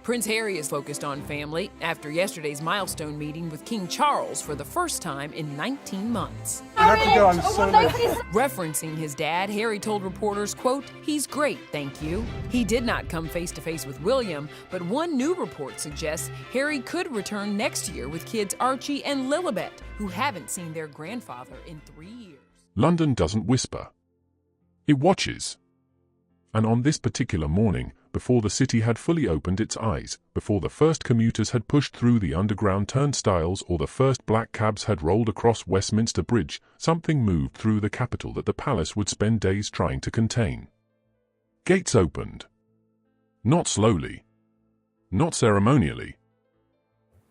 Prince Harry is focused on family after yesterday's milestone meeting with King Charles for the first time in 19 months. I have to go, I'm so nervous. Referencing his dad, Harry told reporters, quote, "He's great, thank you." He did not come face-to-face with William, but one new report suggests Harry could return next year with kids Archie and Lilibet, who haven't seen their grandfather in 3 years. London doesn't whisper. It watches. And on this particular morning, before the city had fully opened its eyes, before the first commuters had pushed through the underground turnstiles or the first black cabs had rolled across Westminster Bridge, something moved through the capital that the palace would spend days trying to contain. Gates opened. Not slowly. Not ceremonially.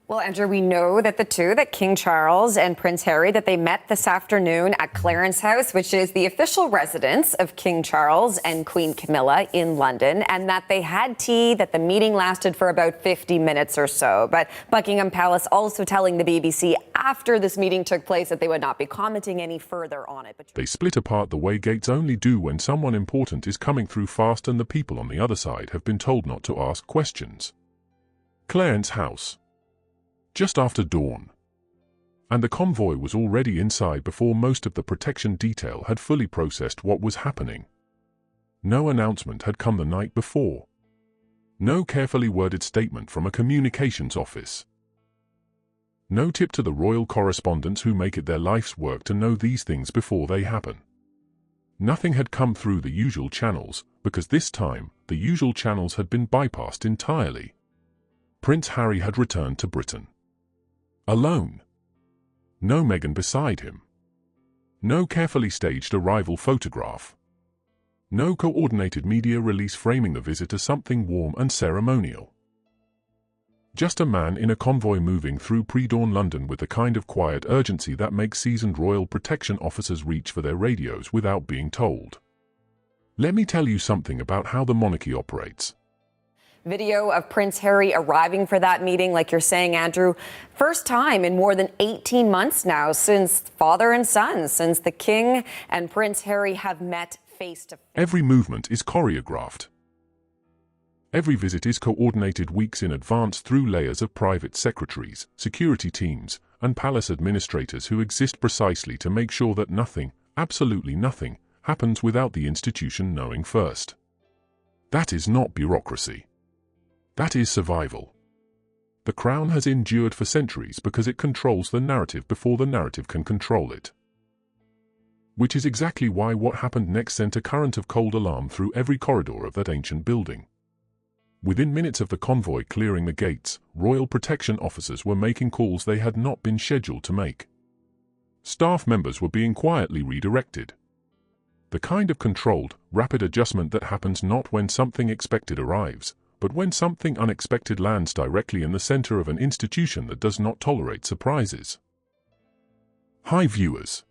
Well, Andrew, we know that King Charles and Prince Harry, that they met this afternoon at Clarence House, which is the official residence of King Charles and Queen Camilla in London, and that they had tea, that the meeting lasted for about 50 minutes or so. But Buckingham Palace also telling the BBC after this meeting took place that they would not be commenting any further on it. But they split apart the way gates only do when someone important is coming through fast and the people on the other side have been told not to ask questions. Clarence House. Just after dawn. And the convoy was already inside before most of the protection detail had fully processed what was happening. No announcement had come the night before. No carefully worded statement from a communications office. No tip to the royal correspondents who make it their life's work to know these things before they happen. Nothing had come through the usual channels, because this time, the usual channels had been bypassed entirely. Prince Harry had returned to Britain. Alone. No Meghan beside him. No carefully staged arrival photograph. No coordinated media release framing the visit as something warm and ceremonial. Just a man in a convoy moving through pre-dawn London with the kind of quiet urgency that makes seasoned royal protection officers reach for their radios without being told. Let me tell you something about how the monarchy operates. Video of Prince Harry arriving for that meeting, like you're saying, Andrew, first time in more than 18 months now since father and son, since the King and Prince Harry have met face to face. Every movement is choreographed. Every visit is coordinated weeks in advance through layers of private secretaries, security teams, and palace administrators who exist precisely to make sure that nothing, absolutely nothing, happens without the institution knowing first. That is not bureaucracy. That is survival. The Crown has endured for centuries because it controls the narrative before the narrative can control it. Which is exactly why what happened next sent a current of cold alarm through every corridor of that ancient building. Within minutes of the convoy clearing the gates, royal protection officers were making calls they had not been scheduled to make. Staff members were being quietly redirected. The kind of controlled, rapid adjustment that happens not when something expected arrives, but when something unexpected lands directly in the center of an institution that does not tolerate surprises. Hi viewers.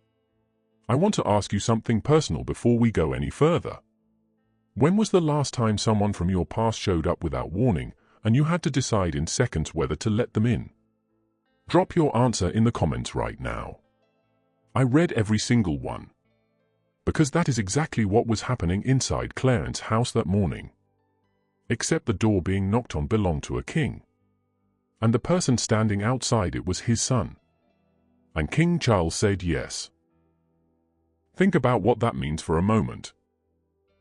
I want to ask you something personal before we go any further. When was the last time someone from your past showed up without warning, and you had to decide in seconds whether to let them in? Drop your answer in the comments right now. I read every single one. Because that is exactly what was happening inside Clarence House that morning. Except the door being knocked on belonged to a king. And the person standing outside it was his son. And King Charles said yes. Think about what that means for a moment.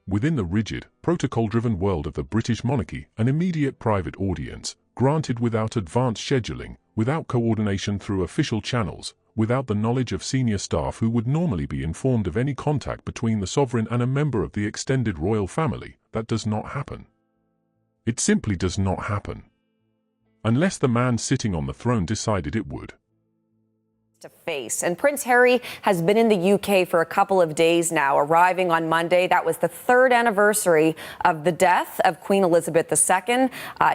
Within the rigid, protocol-driven world of the British monarchy, an immediate private audience, granted without advanced scheduling, without coordination through official channels, without the knowledge of senior staff who would normally be informed of any contact between the sovereign and a member of the extended royal family, that does not happen. It simply does not happen. Unless the man sitting on the throne decided it would. To face. And Prince Harry has been in the UK for a couple of days now, arriving on Monday. That was the 3rd anniversary of the death of Queen Elizabeth II.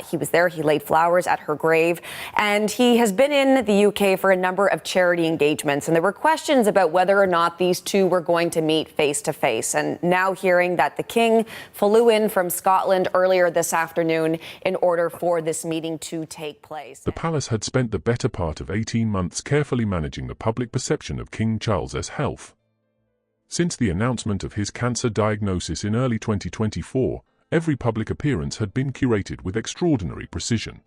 He was there. He laid flowers at her grave. And he has been in the UK for a number of charity engagements. And there were questions about whether or not these two were going to meet face to face. And now hearing that the King flew in from Scotland earlier this afternoon in order for this meeting to take place. The palace had spent the better part of 18 months carefully managing the public perception of King Charles's health. Since the announcement of his cancer diagnosis in early 2024, every public appearance had been curated with extraordinary precision.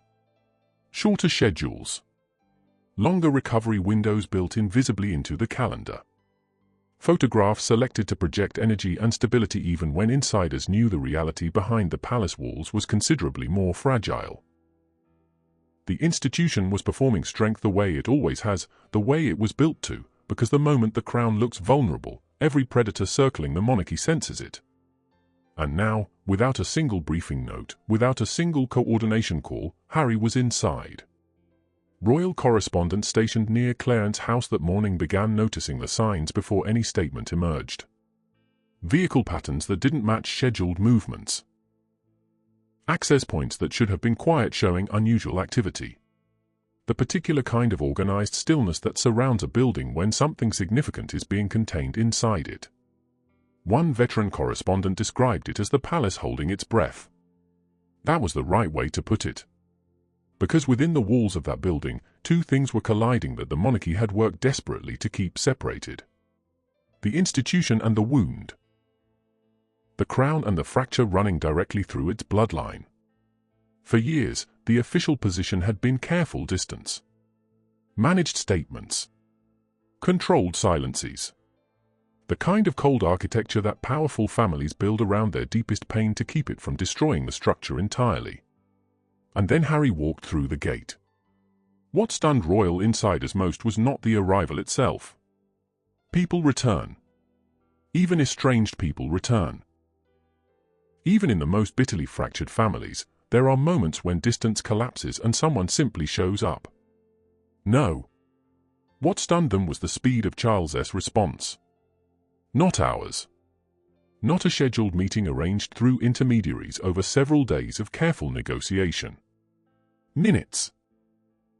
Shorter schedules. Longer recovery windows built invisibly into the calendar. Photographs selected to project energy and stability even when insiders knew the reality behind the palace walls was considerably more fragile. The institution was performing strength the way it always has, the way it was built to, because the moment the crown looks vulnerable, every predator circling the monarchy senses it. And now, without a single briefing note, without a single coordination call, Harry was inside. Royal correspondents stationed near Clarence House that morning began noticing the signs before any statement emerged. Vehicle patterns that didn't match scheduled movements. Access points that should have been quiet showing unusual activity. The particular kind of organized stillness that surrounds a building when something significant is being contained inside it. One veteran correspondent described it as the palace holding its breath. That was the right way to put it. Because within the walls of that building, two things were colliding that the monarchy had worked desperately to keep separated. The institution and the wound. The crown and the fracture running directly through its bloodline. For years, the official position had been careful distance. Managed statements. Controlled silences. The kind of cold architecture that powerful families build around their deepest pain to keep it from destroying the structure entirely. And then Harry walked through the gate. What stunned royal insiders most was not the arrival itself. People return. Even estranged people return. Even in the most bitterly fractured families, there are moments when distance collapses and someone simply shows up. No. What stunned them was the speed of Charles's response. Not hours. Not a scheduled meeting arranged through intermediaries over several days of careful negotiation. Minutes.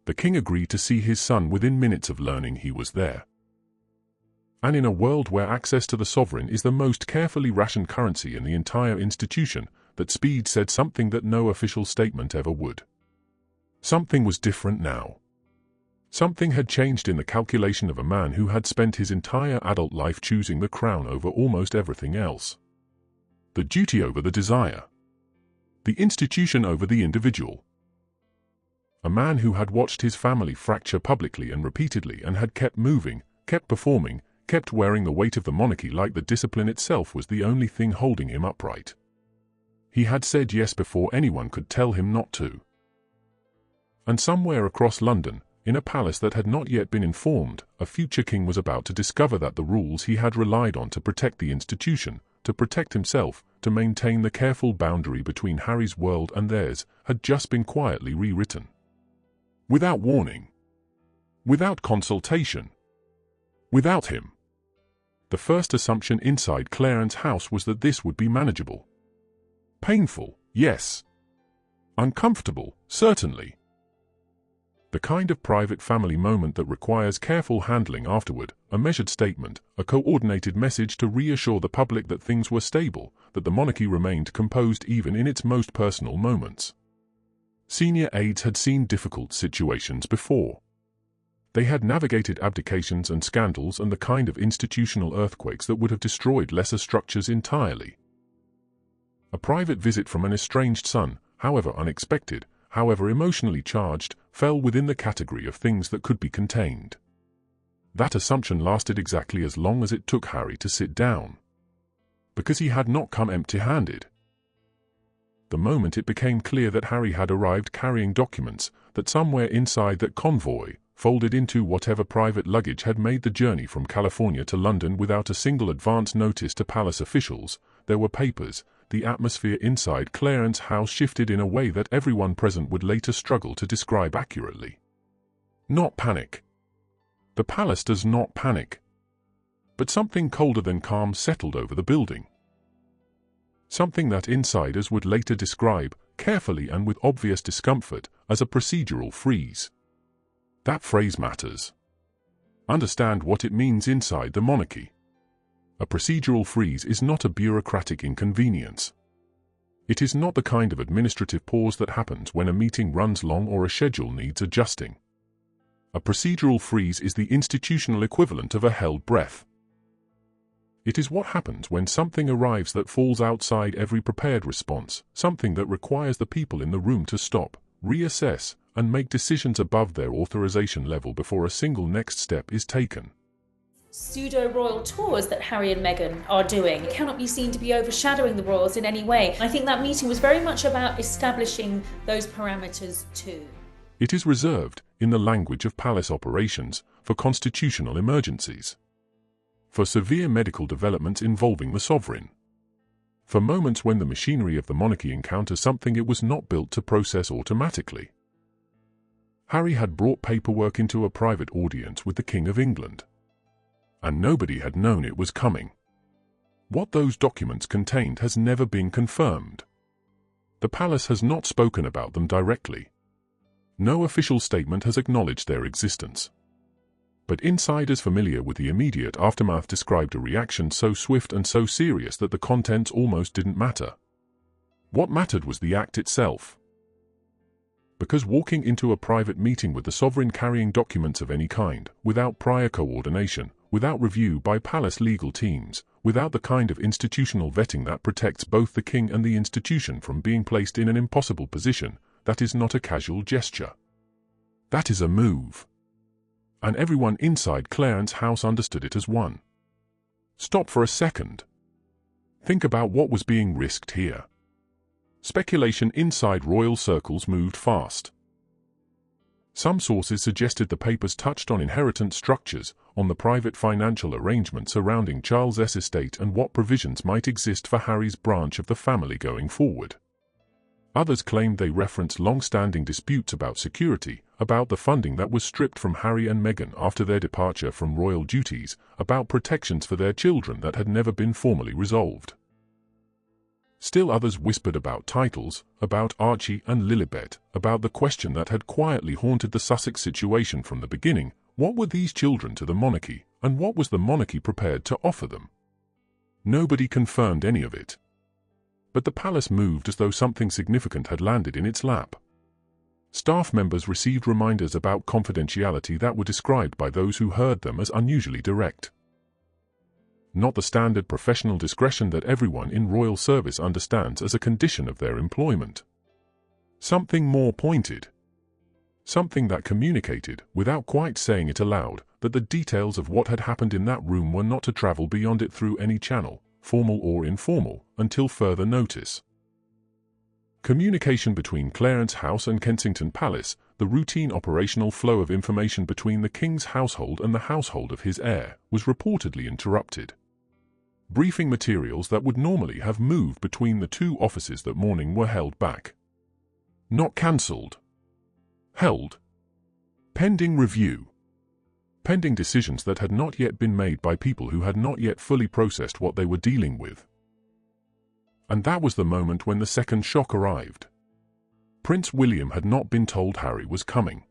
The king agreed to see his son within minutes of learning he was there. And in a world where access to the sovereign is the most carefully rationed currency in the entire institution, that speed said something that no official statement ever would. Something was different now. Something had changed in the calculation of a man who had spent his entire adult life choosing the crown over almost everything else. The duty over the desire. The institution over the individual. A man who had watched his family fracture publicly and repeatedly and had kept moving, kept performing, kept wearing the weight of the monarchy like the discipline itself was the only thing holding him upright. He had said yes before anyone could tell him not to. And somewhere across London, in a palace that had not yet been informed, a future king was about to discover that the rules he had relied on to protect the institution, to protect himself, to maintain the careful boundary between Harry's world and theirs, had just been quietly rewritten. Without warning. Without consultation. Without him. The first assumption inside Clarence House was that this would be manageable. Painful, yes. Uncomfortable, certainly. The kind of private family moment that requires careful handling afterward, a measured statement, a coordinated message to reassure the public that things were stable, that the monarchy remained composed even in its most personal moments. Senior aides had seen difficult situations before. They had navigated abdications and scandals and the kind of institutional earthquakes that would have destroyed lesser structures entirely. A private visit from an estranged son, however unexpected, however emotionally charged, fell within the category of things that could be contained. That assumption lasted exactly as long as it took Harry to sit down. Because he had not come empty-handed. The moment it became clear that Harry had arrived carrying documents, that somewhere inside that convoy, folded into whatever private luggage had made the journey from California to London without a single advance notice to palace officials, there were papers, the atmosphere inside Clarence House shifted in a way that everyone present would later struggle to describe accurately. Not panic. The palace does not panic. But something colder than calm settled over the building. Something that insiders would later describe, carefully and with obvious discomfort, as a procedural freeze. That phrase matters. Understand what it means inside the monarchy. A procedural freeze is not a bureaucratic inconvenience. It is not the kind of administrative pause that happens when a meeting runs long or a schedule needs adjusting. A procedural freeze is the institutional equivalent of a held breath. It is what happens when something arrives that falls outside every prepared response, something that requires the people in the room to stop, reassess, and make decisions above their authorization level before a single next step is taken. Pseudo-royal tours that Harry and Meghan are doing cannot be seen to be overshadowing the royals in any way. I think that meeting was very much about establishing those parameters too. It is reserved, in the language of palace operations, for constitutional emergencies, for severe medical developments involving the sovereign, for moments when the machinery of the monarchy encounters something it was not built to process automatically. Harry had brought paperwork into a private audience with the King of England, and nobody had known it was coming. What those documents contained has never been confirmed. The palace has not spoken about them directly. No official statement has acknowledged their existence. But insiders familiar with the immediate aftermath described a reaction so swift and so serious that the contents almost didn't matter. What mattered was the act itself. Because walking into a private meeting with the sovereign carrying documents of any kind, without prior coordination, without review by palace legal teams, without the kind of institutional vetting that protects both the king and the institution from being placed in an impossible position, that is not a casual gesture. That is a move. And everyone inside Clarence House understood it as one. Stop for a second. Think about what was being risked here. Speculation inside royal circles moved fast. Some sources suggested the papers touched on inheritance structures, on the private financial arrangements surrounding Charles's estate and what provisions might exist for Harry's branch of the family going forward. Others claimed they referenced long-standing disputes about security, about the funding that was stripped from Harry and Meghan after their departure from royal duties, about protections for their children that had never been formally resolved. Still others whispered about titles, about Archie and Lilibet, about the question that had quietly haunted the Sussex situation from the beginning: what were these children to the monarchy, and what was the monarchy prepared to offer them? Nobody confirmed any of it. But the palace moved as though something significant had landed in its lap. Staff members received reminders about confidentiality that were described by those who heard them as unusually direct. Not the standard professional discretion that everyone in royal service understands as a condition of their employment. Something more pointed. Something that communicated, without quite saying it aloud, that the details of what had happened in that room were not to travel beyond it through any channel, formal or informal, until further notice. Communication between Clarence House and Kensington Palace, the routine operational flow of information between the king's household and the household of his heir, was reportedly interrupted. Briefing materials that would normally have moved between the two offices that morning were held back. Not cancelled. Held. Pending review. Pending decisions that had not yet been made by people who had not yet fully processed what they were dealing with. And that was the moment when the second shock arrived. Prince William had not been told Harry was coming.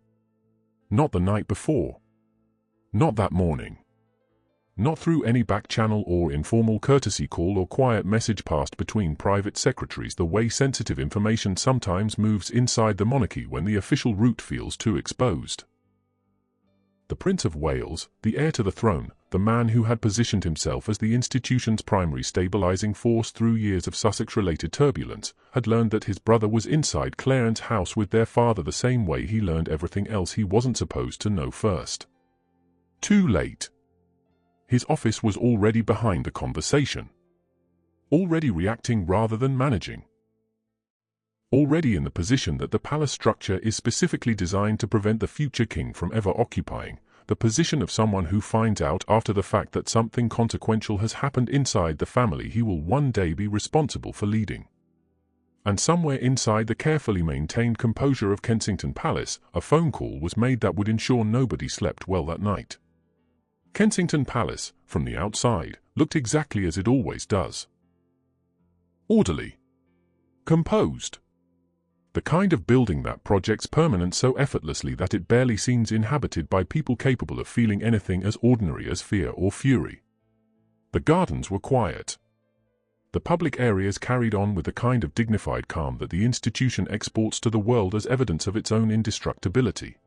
Not the night before. Not that morning. Not through any back channel or informal courtesy call or quiet message passed between private secretaries the way sensitive information sometimes moves inside the monarchy when the official route feels too exposed. The Prince of Wales, the heir to the throne, the man who had positioned himself as the institution's primary stabilizing force through years of Sussex-related turbulence, had learned that his brother was inside Clarence House with their father the same way he learned everything else he wasn't supposed to know first. Too late. His office was already behind the conversation. Already reacting rather than managing. Already in the position that the palace structure is specifically designed to prevent the future king from ever occupying, the position of someone who finds out after the fact that something consequential has happened inside the family he will one day be responsible for leading. And somewhere inside the carefully maintained composure of Kensington Palace, a phone call was made that would ensure nobody slept well that night. Kensington Palace, from the outside, looked exactly as it always does. Orderly. Composed. The kind of building that projects permanence so effortlessly that it barely seems inhabited by people capable of feeling anything as ordinary as fear or fury. The gardens were quiet. The public areas carried on with the kind of dignified calm that the institution exports to the world as evidence of its own indestructibility.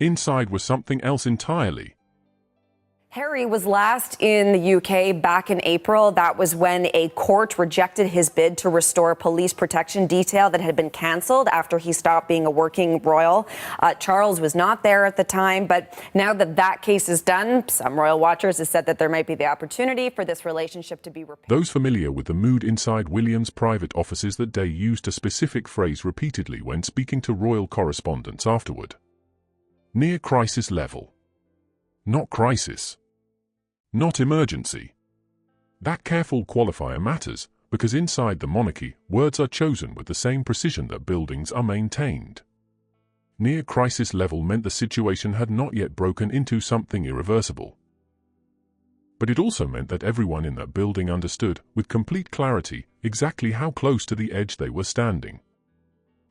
Inside was something else entirely. Harry was last in the UK back in April. That was when a court rejected his bid to restore a police protection detail that had been cancelled after he stopped being a working royal. Charles was not there at the time, but now that that case is done, some royal watchers have said that there might be the opportunity for this relationship to be repaired. Those familiar with the mood inside William's private offices that day used a specific phrase repeatedly when speaking to royal correspondents afterward. Near crisis level. Not crisis. Not emergency. That careful qualifier matters, because inside the monarchy, words are chosen with the same precision that buildings are maintained. Near crisis level meant the situation had not yet broken into something irreversible. But it also meant that everyone in that building understood, with complete clarity, exactly how close to the edge they were standing.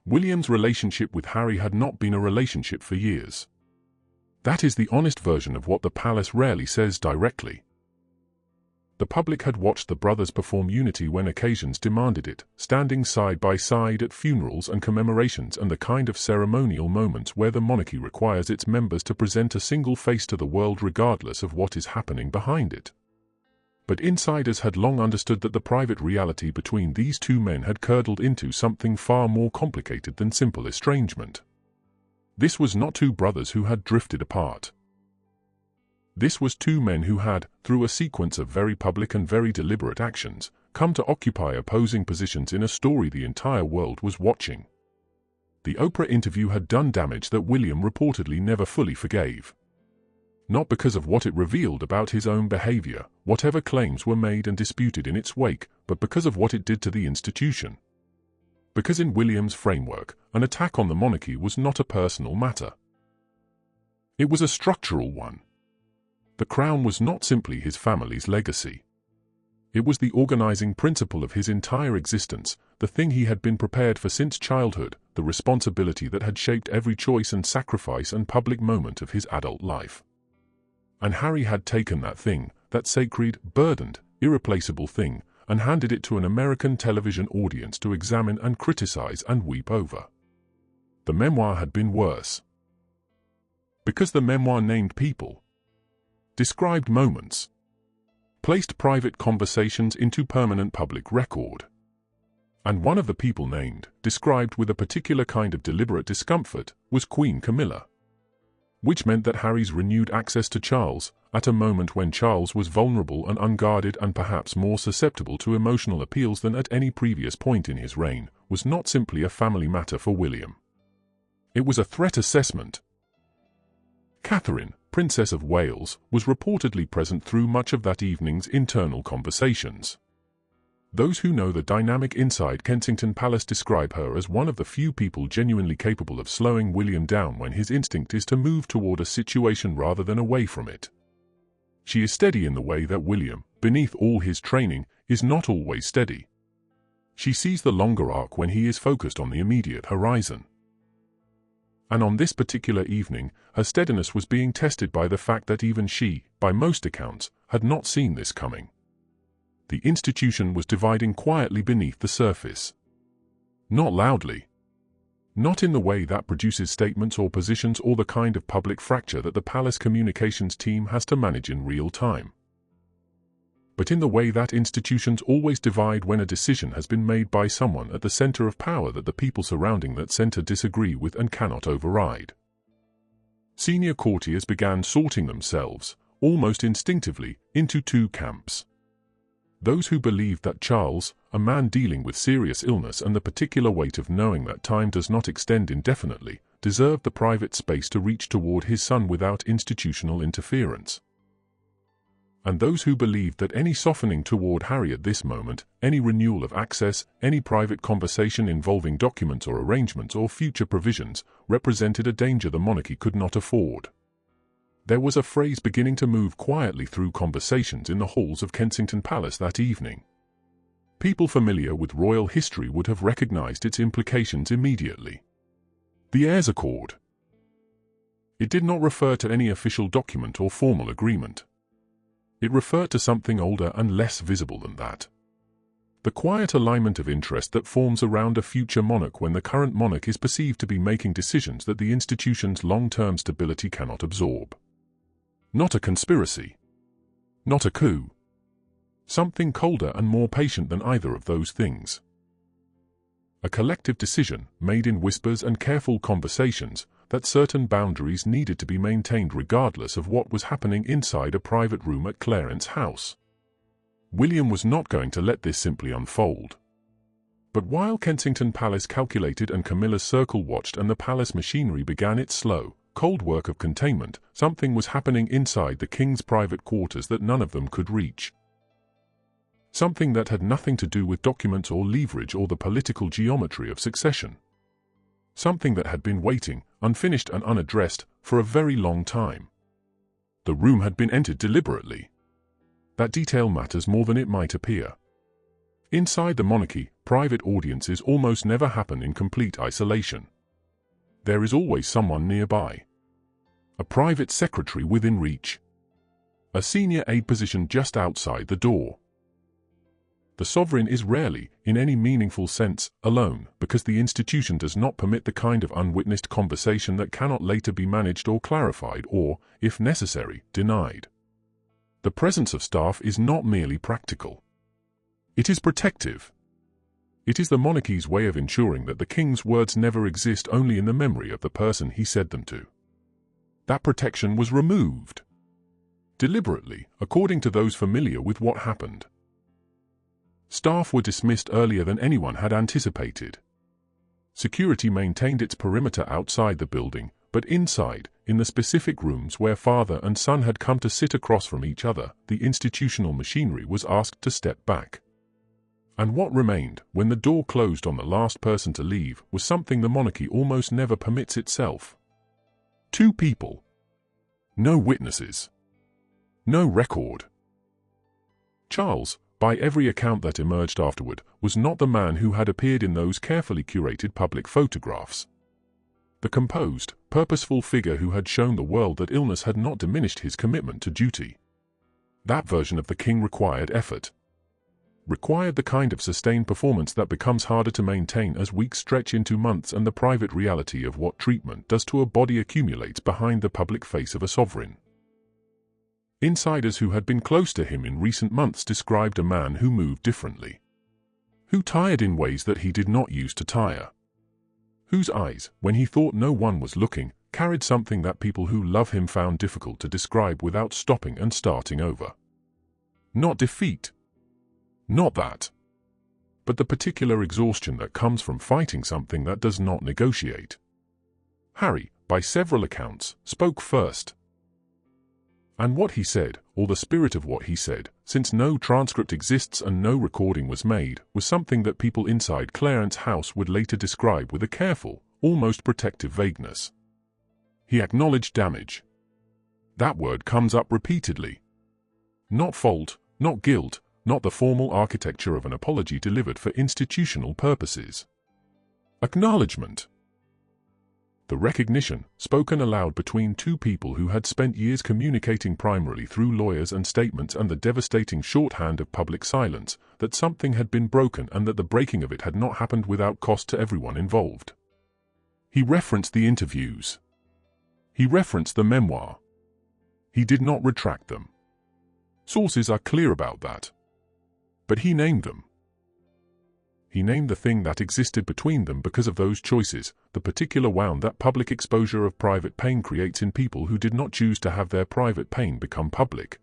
William's relationship with Harry had not been a relationship for years. That is the honest version of what the palace rarely says directly. The public had watched the brothers perform unity when occasions demanded it, standing side by side at funerals and commemorations and the kind of ceremonial moments where the monarchy requires its members to present a single face to the world regardless of what is happening behind it. But insiders had long understood that the private reality between these two men had curdled into something far more complicated than simple estrangement. This was not two brothers who had drifted apart. This was two men who had, through a sequence of very public and very deliberate actions, come to occupy opposing positions in a story the entire world was watching. The Oprah interview had done damage that William reportedly never fully forgave. Not because of what it revealed about his own behavior, whatever claims were made and disputed in its wake, but because of what it did to the institution. Because in William's framework, an attack on the monarchy was not a personal matter. It was a structural one. The crown was not simply his family's legacy. It was the organizing principle of his entire existence, the thing he had been prepared for since childhood, the responsibility that had shaped every choice and sacrifice and public moment of his adult life. And Harry had taken that thing, that sacred, burdened, irreplaceable thing, and handed it to an American television audience to examine and criticize and weep over. The memoir had been worse. Because the memoir named people, described moments, placed private conversations into permanent public record. And one of the people named, described with a particular kind of deliberate discomfort, was Queen Camilla. Which meant that Harry's renewed access to Charles, at a moment when Charles was vulnerable and unguarded and perhaps more susceptible to emotional appeals than at any previous point in his reign, was not simply a family matter for William. It was a threat assessment. Catherine, Princess of Wales, was reportedly present through much of that evening's internal conversations. Those who know the dynamic inside Kensington Palace describe her as one of the few people genuinely capable of slowing William down when his instinct is to move toward a situation rather than away from it. She is steady in the way that William, beneath all his training, is not always steady. She sees the longer arc when he is focused on the immediate horizon. And on this particular evening, her steadiness was being tested by the fact that even she, by most accounts, had not seen this coming. The institution was dividing quietly beneath the surface. Not loudly. Not in the way that produces statements or positions or the kind of public fracture that the palace communications team has to manage in real time. But in the way that institutions always divide when a decision has been made by someone at the center of power that the people surrounding that center disagree with and cannot override. Senior courtiers began sorting themselves, almost instinctively, into two camps. Those who believed that Charles, a man dealing with serious illness and the particular weight of knowing that time does not extend indefinitely, deserved the private space to reach toward his son without institutional interference. And those who believed that any softening toward Harry at this moment, any renewal of access, any private conversation involving documents or arrangements or future provisions, represented a danger the monarchy could not afford. There was a phrase beginning to move quietly through conversations in the halls of Kensington Palace that evening. People familiar with royal history would have recognized its implications immediately. The heirs' accord. It did not refer to any official document or formal agreement. It referred to something older and less visible than that. The quiet alignment of interest that forms around a future monarch when the current monarch is perceived to be making decisions that the institution's long-term stability cannot absorb. Not a conspiracy. Not a coup. Something colder and more patient than either of those things. A collective decision, made in whispers and careful conversations, that certain boundaries needed to be maintained regardless of what was happening inside a private room at Clarence House. William was not going to let this simply unfold. But while Kensington Palace calculated and Camilla's circle watched and the palace machinery began its slow, cold work of containment, something was happening inside the king's private quarters that none of them could reach. Something that had nothing to do with documents or leverage or the political geometry of succession. Something that had been waiting, unfinished and unaddressed, for a very long time. The room had been entered deliberately. That detail matters more than it might appear. Inside the monarchy, private audiences almost never happen in complete isolation. There is always someone nearby. A private secretary within reach. A senior aide positioned just outside the door. The sovereign is rarely, in any meaningful sense, alone, because the institution does not permit the kind of unwitnessed conversation that cannot later be managed or clarified or, if necessary, denied. The presence of staff is not merely practical. It is protective. It is the monarchy's way of ensuring that the king's words never exist only in the memory of the person he said them to. That protection was removed. Deliberately, according to those familiar with what happened. Staff were dismissed earlier than anyone had anticipated. Security maintained its perimeter outside the building, but inside, in the specific rooms where father and son had come to sit across from each other, the institutional machinery was asked to step back. And what remained, when the door closed on the last person to leave, was something the monarchy almost never permits itself. 2 people. No witnesses. No record. Charles, by every account that emerged afterward, was not the man who had appeared in those carefully curated public photographs. The composed, purposeful figure who had shown the world that illness had not diminished his commitment to duty. That version of the king required effort. Required the kind of sustained performance that becomes harder to maintain as weeks stretch into months and the private reality of what treatment does to a body accumulates behind the public face of a sovereign. Insiders who had been close to him in recent months described a man who moved differently. Who tired in ways that he did not use to tire. Whose eyes, when he thought no one was looking, carried something that people who love him found difficult to describe without stopping and starting over. Not defeat. Not that. But the particular exhaustion that comes from fighting something that does not negotiate. Harry, by several accounts, spoke first. And what he said, or the spirit of what he said, since no transcript exists and no recording was made, was something that people inside Clarence House would later describe with a careful, almost protective vagueness. He acknowledged damage. That word comes up repeatedly. Not fault, not guilt, not the formal architecture of an apology delivered for institutional purposes. Acknowledgement. The recognition, spoken aloud between 2 people who had spent years communicating primarily through lawyers and statements and the devastating shorthand of public silence, that something had been broken and that the breaking of it had not happened without cost to everyone involved. He referenced the interviews. He referenced the memoir. He did not retract them. Sources are clear about that. But he named them. He named the thing that existed between them because of those choices, the particular wound that public exposure of private pain creates in people who did not choose to have their private pain become public.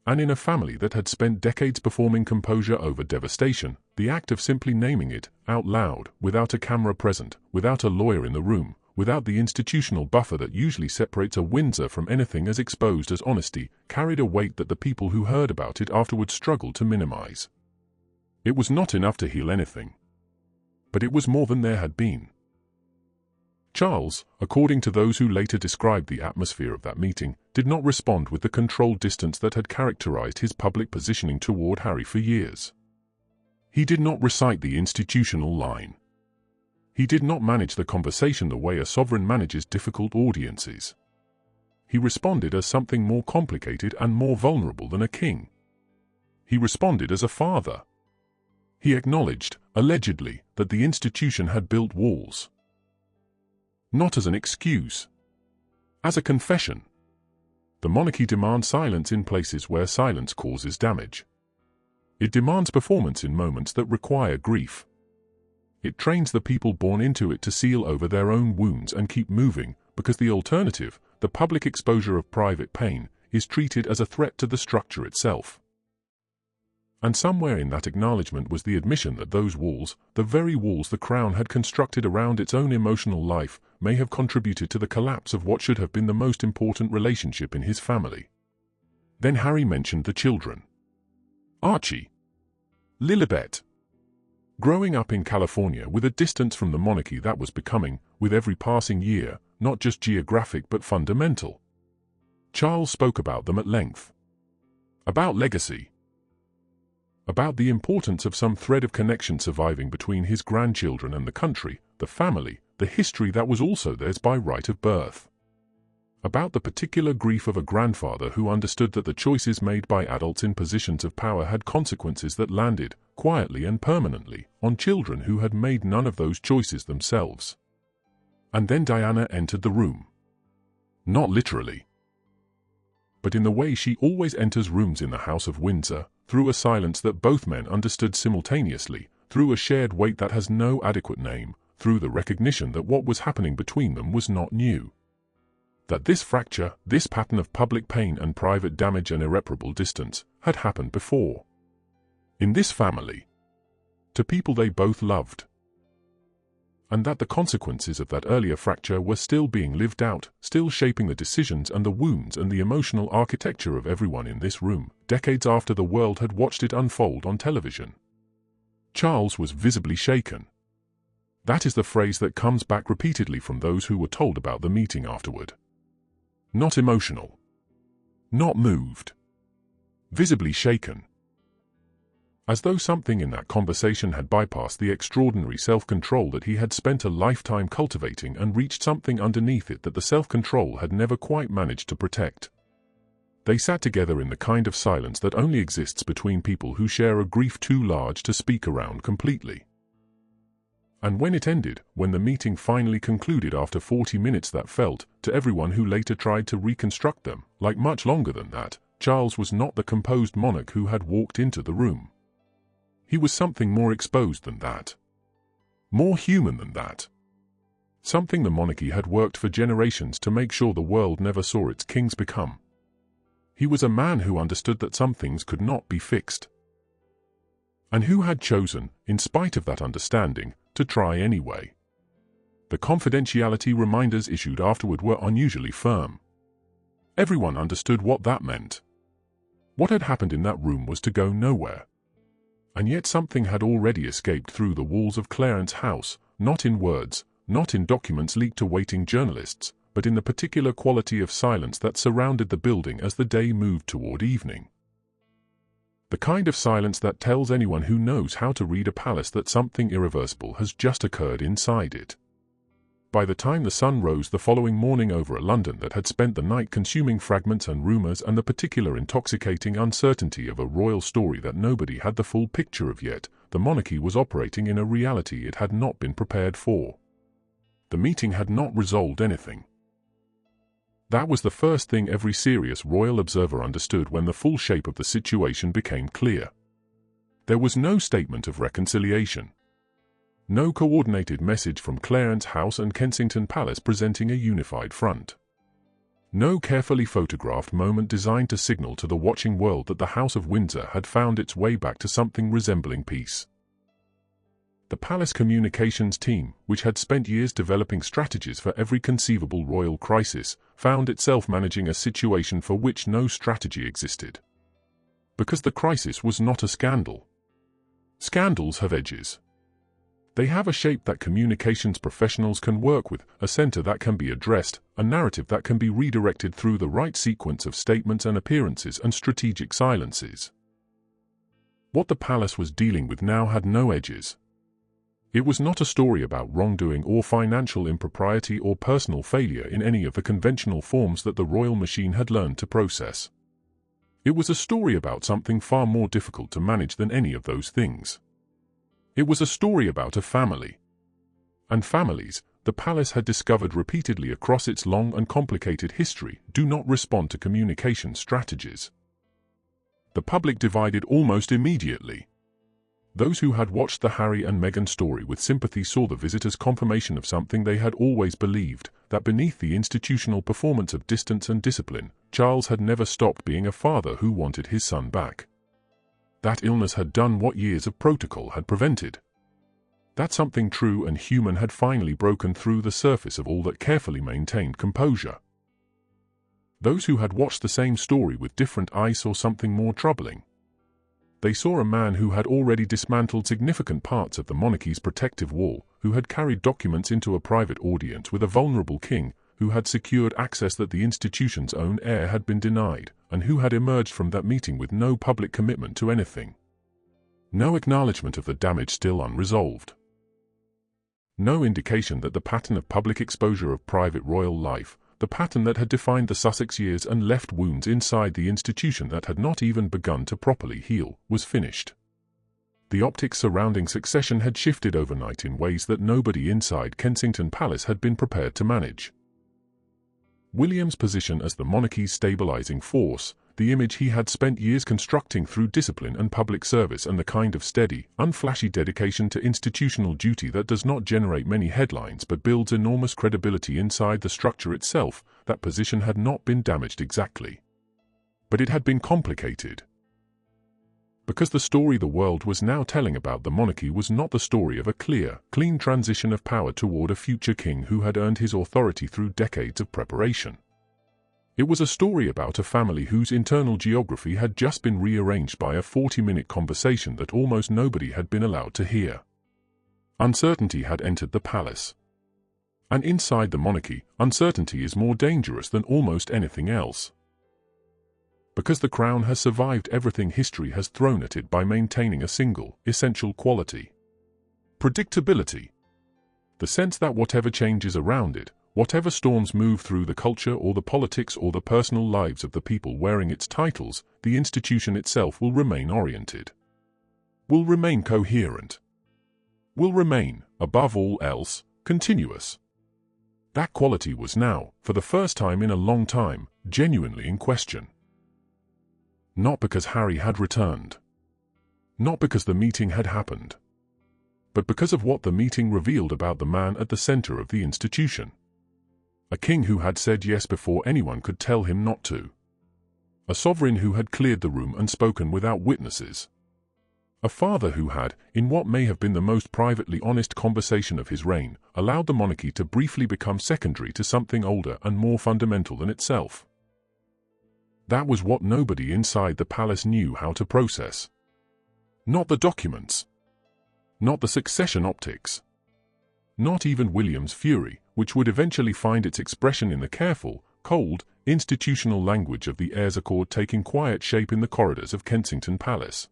And in a family that had spent decades performing composure over devastation, the act of simply naming it, out loud, without a camera present, without a lawyer in the room, without the institutional buffer that usually separates a Windsor from anything as exposed as honesty, carried a weight that the people who heard about it afterwards struggled to minimize. It was not enough to heal anything. But it was more than there had been. Charles, according to those who later described the atmosphere of that meeting, did not respond with the controlled distance that had characterized his public positioning toward Harry for years. He did not recite the institutional line. He did not manage the conversation the way a sovereign manages difficult audiences. He responded as something more complicated and more vulnerable than a king. He responded as a father. He acknowledged, allegedly, that the institution had built walls. Not as an excuse. As a confession. The monarchy demands silence in places where silence causes damage. It demands performance in moments that require grief. It trains the people born into it to seal over their own wounds and keep moving, because the alternative, the public exposure of private pain, is treated as a threat to the structure itself. And somewhere in that acknowledgement was the admission that those walls, the very walls the Crown had constructed around its own emotional life, may have contributed to the collapse of what should have been the most important relationship in his family. Then Harry mentioned the children. Archie. Lilibet. Growing up in California with a distance from the monarchy that was becoming, with every passing year, not just geographic but fundamental. Charles spoke about them at length. About legacy. About the importance of some thread of connection surviving between his grandchildren and the country, the family, the history that was also theirs by right of birth. About the particular grief of a grandfather who understood that the choices made by adults in positions of power had consequences that landed, quietly and permanently, on children who had made none of those choices themselves. And then Diana entered the room. Not literally, but in the way she always enters rooms in the House of Windsor, through a silence that both men understood simultaneously, through a shared weight that has no adequate name, through the recognition that what was happening between them was not new. That this fracture, this pattern of public pain and private damage and irreparable distance, had happened before. In this family. To people they both loved. And that the consequences of that earlier fracture were still being lived out, still shaping the decisions and the wounds and the emotional architecture of everyone in this room, decades after the world had watched it unfold on television. Charles was visibly shaken. That is the phrase that comes back repeatedly from those who were told about the meeting afterward. Not emotional. Not moved. Visibly shaken. As though something in that conversation had bypassed the extraordinary self-control that he had spent a lifetime cultivating and reached something underneath it that the self-control had never quite managed to protect. They sat together in the kind of silence that only exists between people who share a grief too large to speak around completely. And when it ended, when the meeting finally concluded after 40 minutes that felt, to everyone who later tried to reconstruct them, like much longer than that, Charles was not the composed monarch who had walked into the room. He was something more exposed than that. More human than that. Something the monarchy had worked for generations to make sure the world never saw its kings become. He was a man who understood that some things could not be fixed. And who had chosen, in spite of that understanding, to try anyway. The confidentiality reminders issued afterward were unusually firm. Everyone understood what that meant. What had happened in that room was to go nowhere. And yet something had already escaped through the walls of Clarence House, not in words, not in documents leaked to waiting journalists, but in the particular quality of silence that surrounded the building as the day moved toward evening. The kind of silence that tells anyone who knows how to read a palace that something irreversible has just occurred inside it. By the time the sun rose the following morning over a London that had spent the night consuming fragments and rumours and the particular intoxicating uncertainty of a royal story that nobody had the full picture of yet, the monarchy was operating in a reality it had not been prepared for. The meeting had not resolved anything. That was the first thing every serious royal observer understood when the full shape of the situation became clear. There was no statement of reconciliation. No coordinated message from Clarence House and Kensington Palace presenting a unified front. No carefully photographed moment designed to signal to the watching world that the House of Windsor had found its way back to something resembling peace. The palace communications team, which had spent years developing strategies for every conceivable royal crisis, found itself managing a situation for which no strategy existed. Because the crisis was not a scandal. Scandals have edges. They have a shape that communications professionals can work with, a center that can be addressed, a narrative that can be redirected through the right sequence of statements and appearances and strategic silences. What the palace was dealing with now had no edges. It was not a story about wrongdoing or financial impropriety or personal failure in any of the conventional forms that the royal machine had learned to process. It was a story about something far more difficult to manage than any of those things. It was a story about a family. And families, the palace had discovered repeatedly across its long and complicated history, do not respond to communication strategies. The public divided almost immediately. Those who had watched the Harry and Meghan story with sympathy saw the visit as confirmation of something they had always believed, that beneath the institutional performance of distance and discipline, Charles had never stopped being a father who wanted his son back. That illness had done what years of protocol had prevented. That something true and human had finally broken through the surface of all that carefully maintained composure. Those who had watched the same story with different eyes saw something more troubling. They saw a man who had already dismantled significant parts of the monarchy's protective wall, who had carried documents into a private audience with a vulnerable king, who had secured access that the institution's own heir had been denied, and who had emerged from that meeting with no public commitment to anything. No acknowledgement of the damage still unresolved. No indication that the pattern of public exposure of private royal life, the pattern that had defined the Sussex years and left wounds inside the institution that had not even begun to properly heal, was finished. The optics surrounding succession had shifted overnight in ways that nobody inside Kensington Palace had been prepared to manage. William's position as the monarchy's stabilizing force, the image he had spent years constructing through discipline and public service, and the kind of steady, unflashy dedication to institutional duty that does not generate many headlines but builds enormous credibility inside the structure itself, that position had not been damaged exactly. But it had been complicated. Because the story the world was now telling about the monarchy was not the story of a clear, clean transition of power toward a future king who had earned his authority through decades of preparation. It was a story about a family whose internal geography had just been rearranged by a 40-minute conversation that almost nobody had been allowed to hear. Uncertainty had entered the palace. And inside the monarchy, uncertainty is more dangerous than almost anything else. Because the crown has survived everything history has thrown at it by maintaining a single, essential quality: predictability. The sense that whatever changes around it, whatever storms move through the culture or the politics or the personal lives of the people wearing its titles, the institution itself will remain oriented, will remain coherent, will remain, above all else, continuous. That quality was now, for the first time in a long time, genuinely in question. Not because Harry had returned. Not because the meeting had happened. But because of what the meeting revealed about the man at the center of the institution. A king who had said yes before anyone could tell him not to. A sovereign who had cleared the room and spoken without witnesses. A father who had, in what may have been the most privately honest conversation of his reign, allowed the monarchy to briefly become secondary to something older and more fundamental than itself. That was what nobody inside the palace knew how to process. Not the documents. Not the succession optics. Not even William's fury, which would eventually find its expression in the careful, cold, institutional language of the heirs accord taking quiet shape in the corridors of Kensington Palace.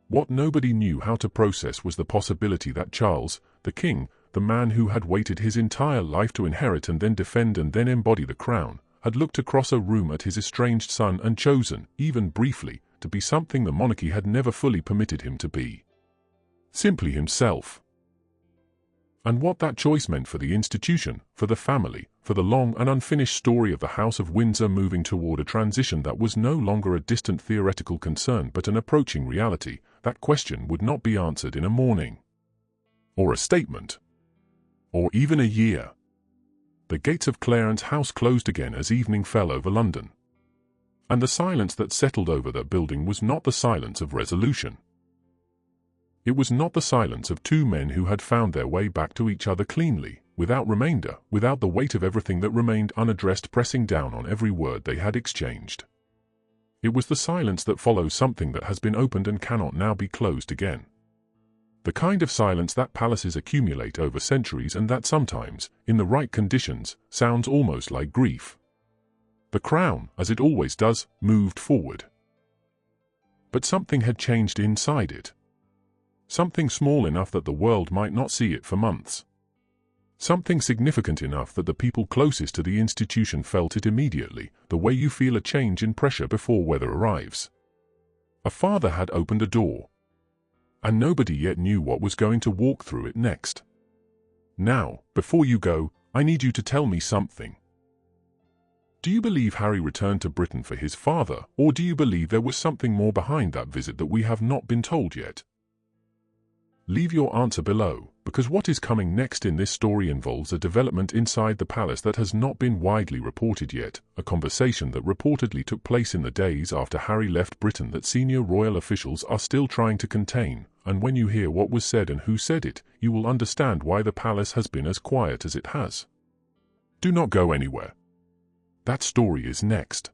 What nobody knew how to process was the possibility that Charles, the king, the man who had waited his entire life to inherit and then defend and then embody the crown, had looked across a room at his estranged son and chosen, even briefly, to be something the monarchy had never fully permitted him to be. Simply himself. And what that choice meant for the institution, for the family, for the long and unfinished story of the House of Windsor moving toward a transition that was no longer a distant theoretical concern but an approaching reality, that question would not be answered in a morning. Or a statement. Or even a year. The gates of Clarence House closed again as evening fell over London. And the silence that settled over that building was not the silence of resolution. It was not the silence of two men who had found their way back to each other cleanly, without remainder, without the weight of everything that remained unaddressed pressing down on every word they had exchanged. It was the silence that follows something that has been opened and cannot now be closed again. The kind of silence that palaces accumulate over centuries and that sometimes, in the right conditions, sounds almost like grief. The crown, as it always does, moved forward. But something had changed inside it. Something small enough that the world might not see it for months. Something significant enough that the people closest to the institution felt it immediately, the way you feel a change in pressure before weather arrives. A father had opened a door. And nobody yet knew what was going to walk through it next. Now, before you go, I need you to tell me something. Do you believe Harry returned to Britain for his father, or do you believe there was something more behind that visit that we have not been told yet? Leave your answer below, because what is coming next in this story involves a development inside the palace that has not been widely reported yet, a conversation that reportedly took place in the days after Harry left Britain that senior royal officials are still trying to contain, and when you hear what was said and who said it, you will understand why the palace has been as quiet as it has. Do not go anywhere. That story is next.